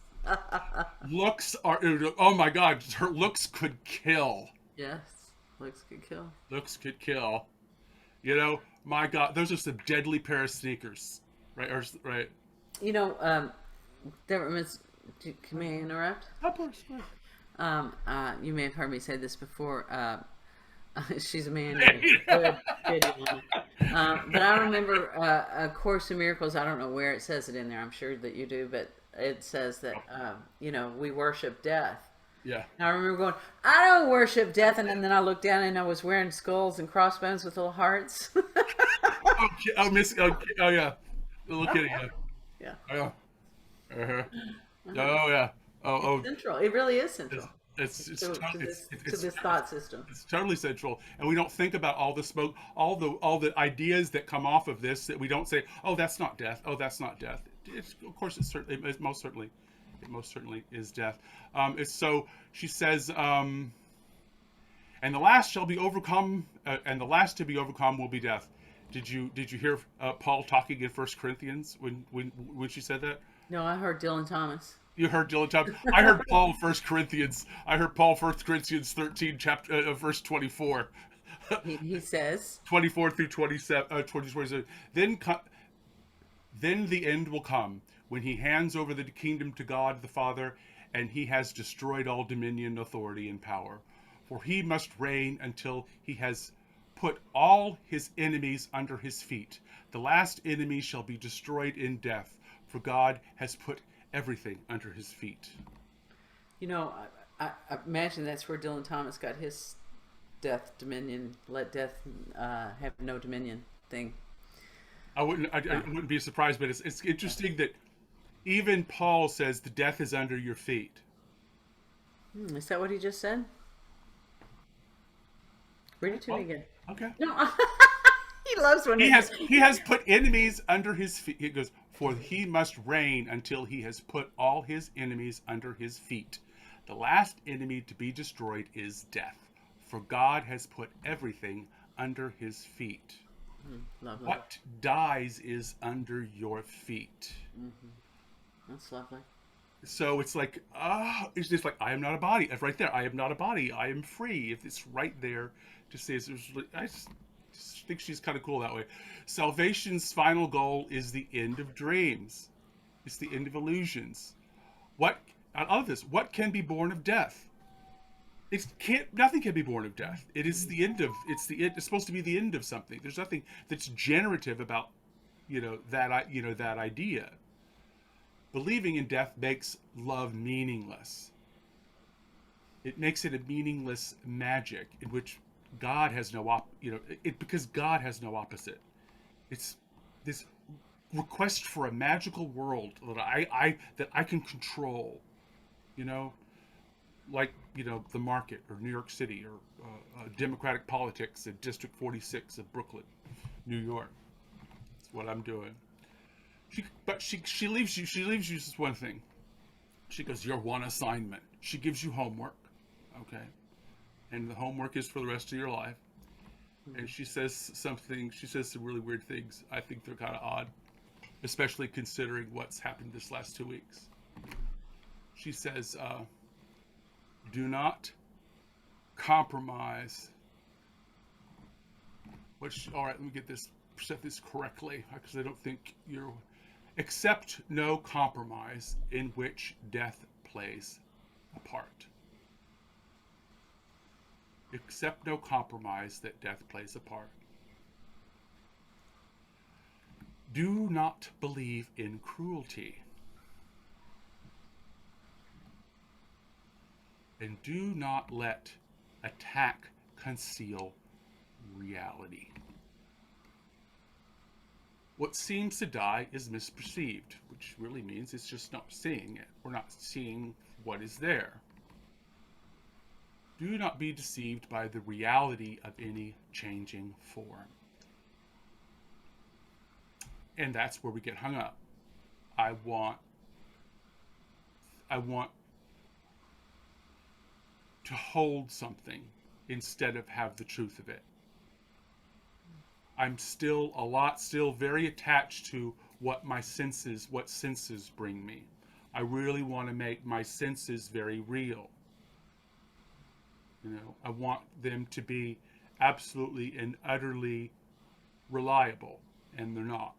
Speaker 2: Looks are, oh my God, her looks could kill.
Speaker 1: Yes. Looks could kill.
Speaker 2: Looks could kill. My God, those are some deadly pair of sneakers, right? Right.
Speaker 1: May I interrupt?
Speaker 2: Of course.
Speaker 1: You may have heard me say this before. She's a man. Good, but I remember A Course in Miracles. I don't know where it says it in there. I'm sure that you do, but it says that we worship death.
Speaker 2: Yeah.
Speaker 1: And I remember going, I don't worship death, and then I looked down and I was wearing skulls and crossbones with little hearts.
Speaker 2: Oh yeah, little kitty.
Speaker 1: Yeah.
Speaker 2: Oh yeah. Oh yeah. Oh.
Speaker 1: Central. It really is central.
Speaker 2: It's
Speaker 1: to this thought system.
Speaker 2: It's totally central, and we don't think about all the smoke, all the ideas that come off of this. That we don't say, oh, that's not death. Oh, that's not death. Of course, it most certainly is death. So she says, and the last shall be overcome, and the last to be overcome will be death. Did you hear Paul talking in 1 Corinthians when she said that?
Speaker 1: No, I heard Dylan Thomas.
Speaker 2: You heard Dylan Thomas. I heard Paul 1 Corinthians. I heard Paul 1 Corinthians 13 chapter verse 24.
Speaker 1: He says
Speaker 2: 24 through 27. Then the end will come, when he hands over the kingdom to God the Father, and he has destroyed all dominion, authority, and power. For he must reign until he has put all his enemies under his feet. The last enemy shall be destroyed in death, for God has put everything under his feet.
Speaker 1: I imagine that's where Dylan Thomas got his death dominion, let death have no dominion thing.
Speaker 2: I wouldn't be surprised, but it's interesting that even Paul says the death is under your feet.
Speaker 1: Is that what he just said? Read it to me again.
Speaker 2: Okay.
Speaker 1: No, he loves when
Speaker 2: he has put enemies under his feet. He goes, for he must reign until he has put all his enemies under his feet. The last enemy to be destroyed is death, for God has put everything under his feet.
Speaker 1: Lovely.
Speaker 2: What dies is under your feet.
Speaker 1: Mm-hmm. That's lovely.
Speaker 2: So it's like, it's just like, I am not a body. It's right there. I am not a body. I am free. If it's right there to say, I just think she's kind of cool that way. Salvation's final goal is the end of dreams. It's the end of illusions. I love this. What can be born of death? Nothing can be born of death. It is the end of, it's supposed to be the end of something. There's nothing that's generative about, that idea. Believing in death makes love meaningless. It makes it a meaningless magic in which God has no because God has no opposite. It's this request for a magical world that I can control, like the market or New York City or democratic politics in District 46 of Brooklyn, New York. That's what I'm doing. She leaves you. She leaves you just one thing. She goes, your one assignment. She gives you homework, okay, and the homework is for the rest of your life. And she says some really weird things. I think they're kind of odd, especially considering what's happened this last 2 weeks. She says, do not compromise. All right, let me set this correctly, because I don't think you're... Accept no compromise in which death plays a part. Accept no compromise that death plays a part. Do not believe in cruelty. And do not let attack conceal reality. What seems to die is misperceived, which really means it's just not seeing it. We're not seeing what is there. Do not be deceived by the reality of any changing form. And that's where we get hung up. I want to hold something instead of have the truth of it. I'm still very attached to what senses bring me. I really want to make my senses very real. I want them to be absolutely and utterly reliable, and they're not.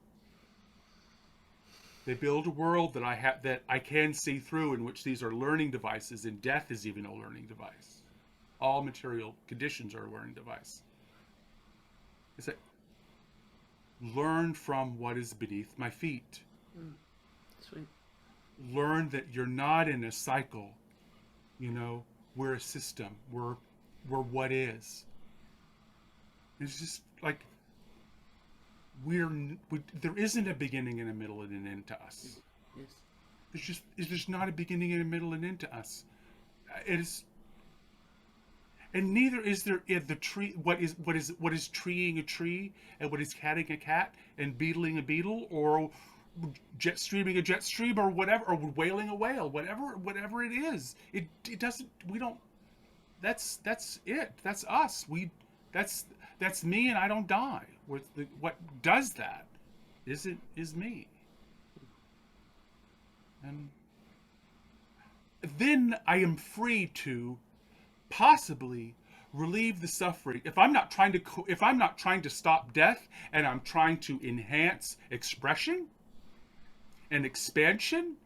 Speaker 2: They build a world that I can see through, in which these are learning devices, and death is even a learning device. All material conditions are a learning device. It's like, learn from what is beneath my feet.
Speaker 1: Sweet.
Speaker 2: Learn that you're not in a cycle. We're a system. We're what is. It's just like there isn't a beginning and a middle and an end to us.
Speaker 1: Yes.
Speaker 2: There's just not a beginning and a middle and end to us. It is. And neither is there in the tree. What is treeing a tree, and what is catting a cat, and beetling a beetle, or jet streaming a jet stream, or whatever, or whaling a whale, whatever it is. It doesn't. We don't. That's it. That's us. That's me, and I don't die. What does that is me. And then I am free to possibly relieve the suffering. If I'm not trying to stop death, and I'm trying to enhance expression and expansion,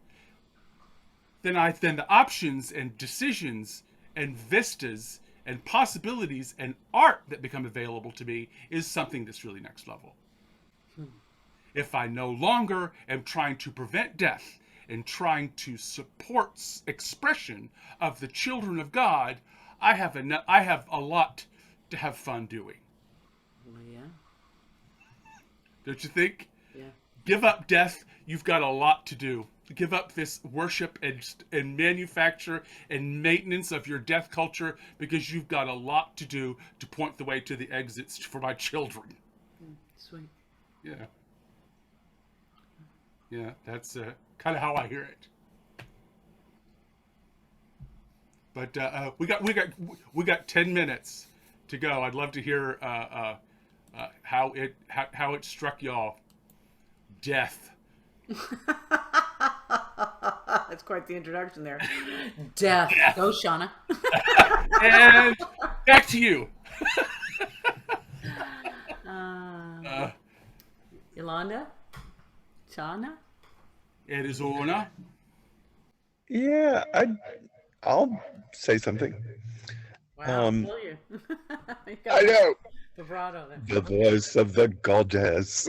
Speaker 2: then the options and decisions and vistas and possibilities and art that become available to me is something that's really next level. If I no longer am trying to prevent death and trying to support expression of the children of God, I have a lot to have fun doing.
Speaker 1: Well, yeah.
Speaker 2: Don't you think?
Speaker 1: Yeah.
Speaker 2: Give up death. You've got a lot to do. Give up this worship and manufacture and maintenance of your death culture, because you've got a lot to do to point the way to the exits for my children.
Speaker 1: Sweet.
Speaker 2: Yeah. Yeah, that's kind of how I hear it. But we got 10 minutes to go. I'd love to hear how it struck y'all. Death.
Speaker 1: That's quite the introduction there. Death. Go, Shauna.
Speaker 2: And back to you.
Speaker 1: Yolanda? Shauna?
Speaker 2: Arizona?
Speaker 6: Yeah, I'll say something.
Speaker 1: Wow, I feel you. You got
Speaker 6: I know.
Speaker 1: vibrato there.
Speaker 6: The voice of the goddess.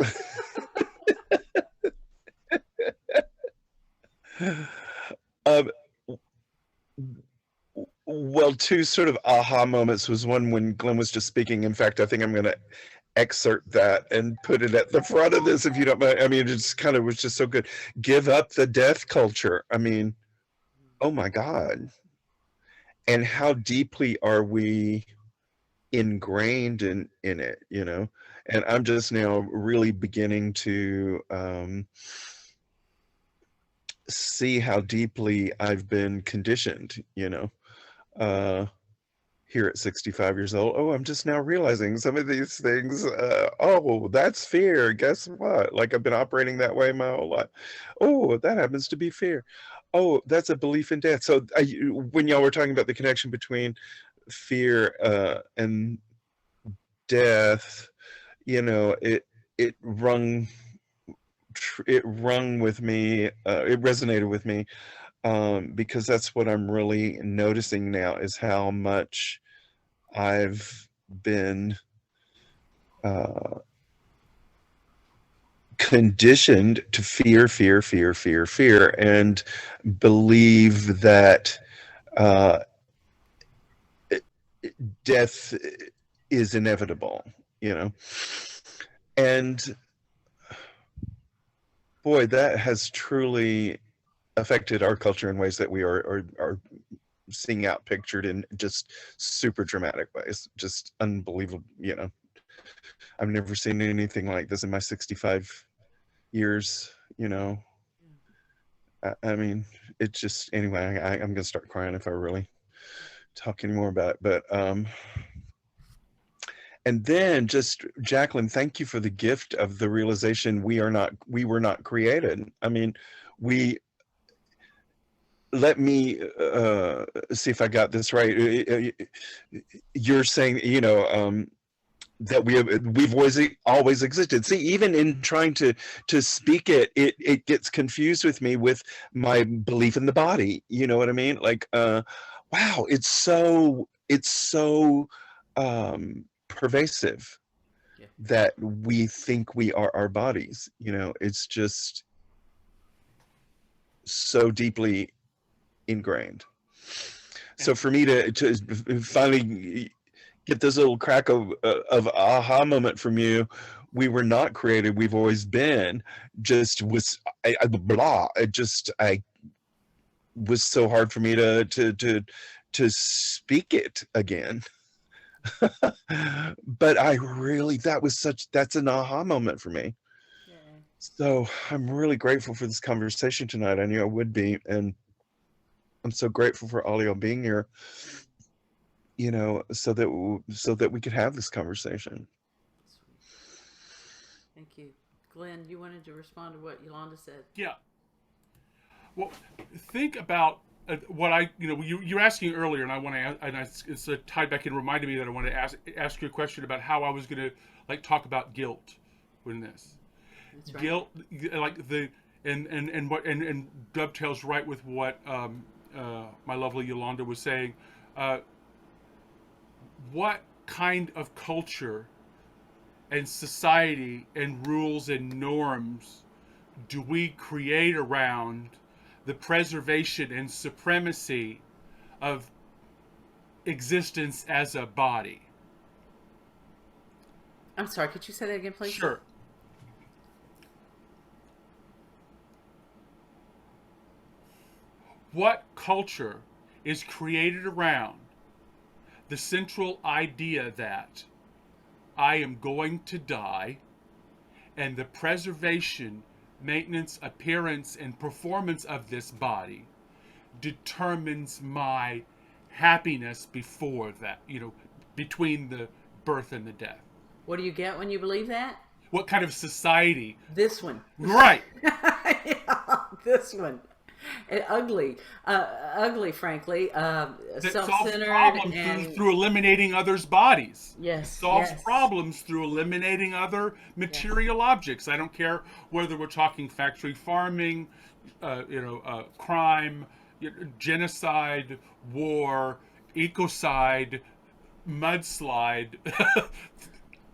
Speaker 6: Well, two sort of aha moments was one when Glenn was just speaking. In fact, I think I'm going to excerpt that and put it at the front of this, if you don't mind. I mean, it just kind of was just so good. Give up the death culture. I mean, oh my God. And how deeply are we ingrained in it, you know? And I'm just now really beginning to see how deeply I've been conditioned, you know? Here at 65 years old, oh, I'm just now realizing some of these things. Oh, that's fear. Guess what? Like I've been operating that way my whole life. Oh, that happens to be fear. Oh, that's a belief in death. So when y'all were talking about the connection between fear and death, you know, it rung with me. It resonated with me because that's what I'm really noticing now is how much I've been conditioned to fear, and believe that death is inevitable, you know. And boy, that has truly affected our culture in ways that we are seeing out pictured in just super dramatic ways, just unbelievable, you know. I've never seen anything like this in my 65 years, you know. I mean, it just, anyway, I'm gonna start crying if I really talk anymore about it. But and then just Jacquelyn, thank you for the gift of the realization we were not created. I mean, let me see if I got this right. You're saying, you know, that we've always existed. See, even in trying to speak it gets confused with me with my belief in the body. You know what I mean? Like, wow, it's so pervasive that we think we are our bodies. You know, it's just so deeply ingrained. So for me to finally get this little crack of aha moment from you, we were not created, we've always been, just was I was so hard for me to speak it again. But that's an aha moment for me. So I'm really grateful for this conversation tonight. I knew I would be, and I'm so grateful for all y'all being here, you know, so that we could have this conversation.
Speaker 1: Thank you. Glenn, you wanted to respond to what Yolanda said.
Speaker 2: Yeah. Well, think about what you were asking earlier, and I want to, and it's tied back in, reminded me that I want to ask you a question about how I was going to like talk about guilt in this. That's right. Guilt, like and dovetails right with what my lovely Yolanda was saying. What kind of culture and society and rules and norms do we create around the preservation and supremacy of existence as a body?
Speaker 1: I'm sorry, could you say that again, please?
Speaker 2: Sure. What culture is created around the central idea that I am going to die, and the preservation, maintenance, appearance, and performance of this body determines my happiness before that, between the birth and the death?
Speaker 1: What do you get when you believe that?
Speaker 2: What kind of society?
Speaker 1: This one.
Speaker 2: Right.
Speaker 1: Yeah, this one. And ugly, frankly, self-centered,
Speaker 2: problems
Speaker 1: and
Speaker 2: through eliminating others' bodies.
Speaker 1: Yes,
Speaker 2: solves problems through eliminating other material objects. I don't care whether we're talking factory farming, crime, genocide, war, ecocide, mudslide,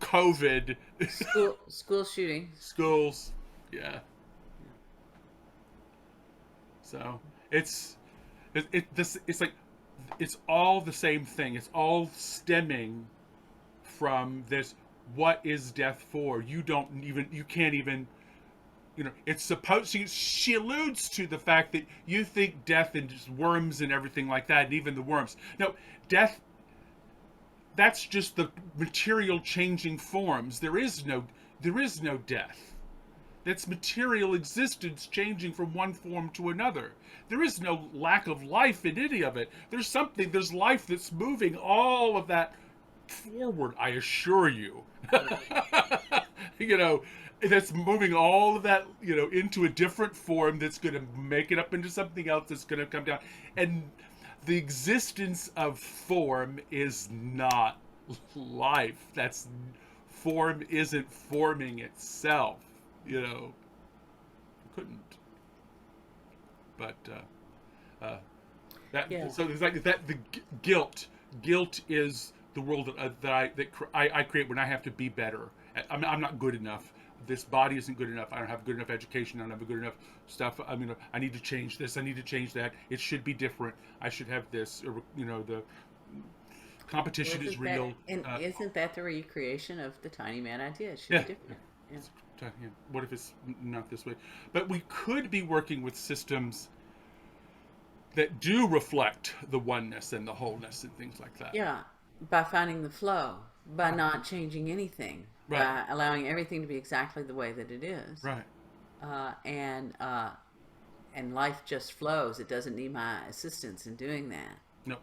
Speaker 2: COVID,
Speaker 1: school shooting,
Speaker 2: schools, yeah. So it's like it's all the same thing. It's all stemming from this. What is death for? You can't even, it's supposed to, she alludes to the fact that you think death and just worms and everything like that, and even the worms. No, death, that's just the material changing forms. There is no death. That's material existence changing from one form to another. There is no lack of life in any of it. There's life that's moving all of that forward, I assure you. That's moving all of that, into a different form that's going to make it up into something else that's going to come down. And the existence of form is not life. Form isn't forming itself, couldn't. But so there's like that. The guilt is the world that I create when I have to be better. I'm not good enough. This body isn't good enough. I don't have good enough education. I don't have good enough stuff. I need to change this. I need to change that. It should be different. I should have this. Or, the competition is real.
Speaker 1: Isn't that the recreation of the tiny man idea? It should be different. Yeah.
Speaker 2: What if it's not this way? But we could be working with systems that do reflect the oneness and the wholeness and things like that.
Speaker 1: Yeah, by finding the flow, by not changing anything, by allowing everything to be exactly the way that it is.
Speaker 2: Right.
Speaker 1: And life just flows. It doesn't need my assistance in doing that.
Speaker 2: No.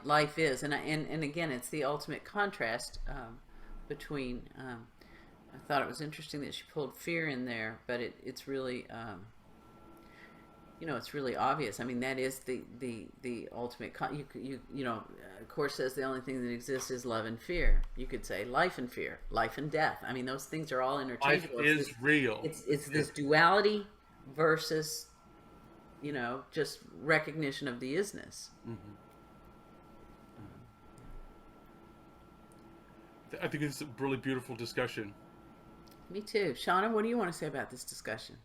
Speaker 1: Life is, and again, it's the ultimate contrast between. I thought it was interesting that she pulled fear in there, but it's really. It's really obvious. I mean, that is the ultimate. Of course, says the only thing that exists is love and fear. You could say life and fear, life and death. I mean, those things are all interchangeable.
Speaker 2: Life is real.
Speaker 1: It's this duality versus, just recognition of the isness.
Speaker 2: Mm-hmm. I think it's a really beautiful discussion.
Speaker 1: Me too. Shauna, what do you want to say about this discussion?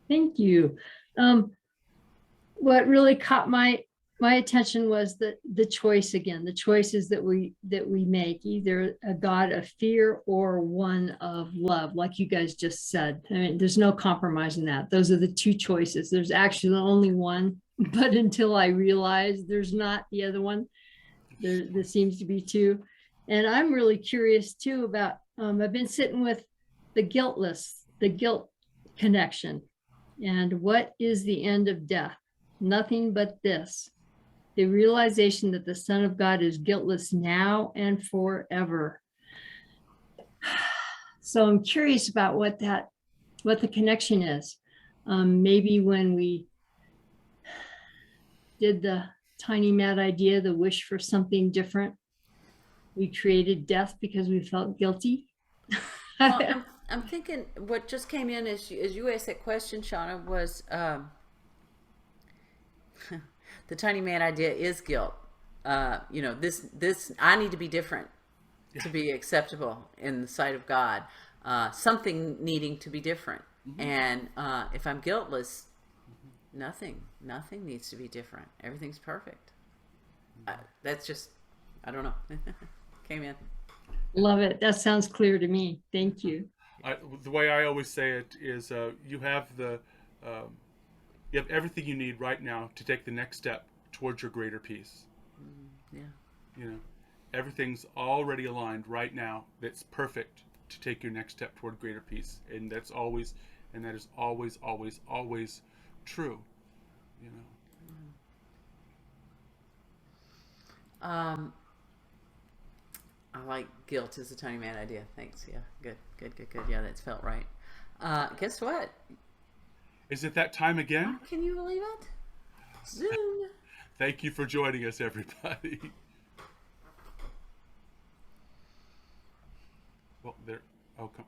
Speaker 5: Thank you. What really caught my attention was the choice again, the choices that we make, either a God of fear or one of love, like you guys just said. I mean, there's no compromising that. Those are the two choices. There's actually only one, but until I realized there's not the other one, there seems to be two. And I'm really curious too about, I've been sitting with the guilt connection. And what is the end of death? Nothing but this, the realization that the Son of God is guiltless now and forever. So I'm curious about what the connection is. Maybe when we did the tiny mad idea, the wish for something different, we created death because we felt guilty.
Speaker 1: Well, I'm thinking what just came in as you asked that question, Shauna, was the tiny man idea is guilt. This I need to be different to be acceptable in the sight of God. Something needing to be different, and if I'm guiltless, nothing needs to be different. Everything's perfect. That's just, I don't know. Came in.
Speaker 5: Love it. That sounds clear to me. Thank you.
Speaker 2: The way I always say it is, you have everything you need right now to take the next step towards your greater peace.
Speaker 1: Yeah.
Speaker 2: Everything's already aligned right now. That's perfect to take your next step toward greater peace, and that is always, always true.
Speaker 1: I like guilt as a tiny man idea. Thanks. Yeah. Good. Yeah, that's felt right. Guess what?
Speaker 2: Is it that time again?
Speaker 1: Can you believe it? Zoom.
Speaker 2: Thank you for joining us, everybody. Well, there. Oh, come.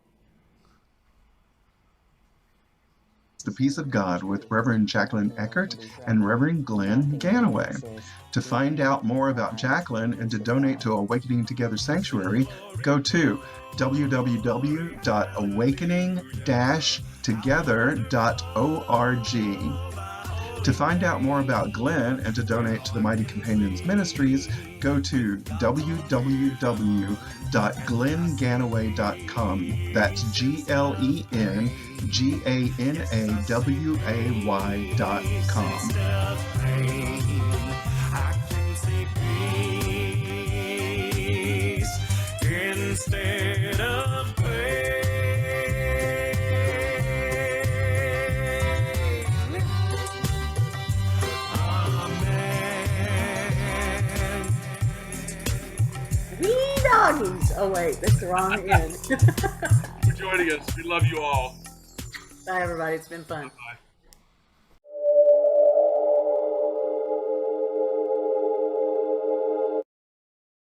Speaker 6: the Peace of God with Reverend Jacquelyn Eckert and Reverend Glen Ganaway. To find out more about Jacquelyn and to donate to Awakening Together Sanctuary, go to www.awakening-together.org. To find out more about Glen and to donate to the Mighty Companions Ministries, go to www.glenganaway.com. That's GLENGANAWAY.com.
Speaker 4: I can see peace instead of pain. Amen.
Speaker 1: Wee doggies. Oh wait, that's the wrong end.
Speaker 2: For joining us. We love you all.
Speaker 1: Bye everybody. It's been fun.
Speaker 2: Bye.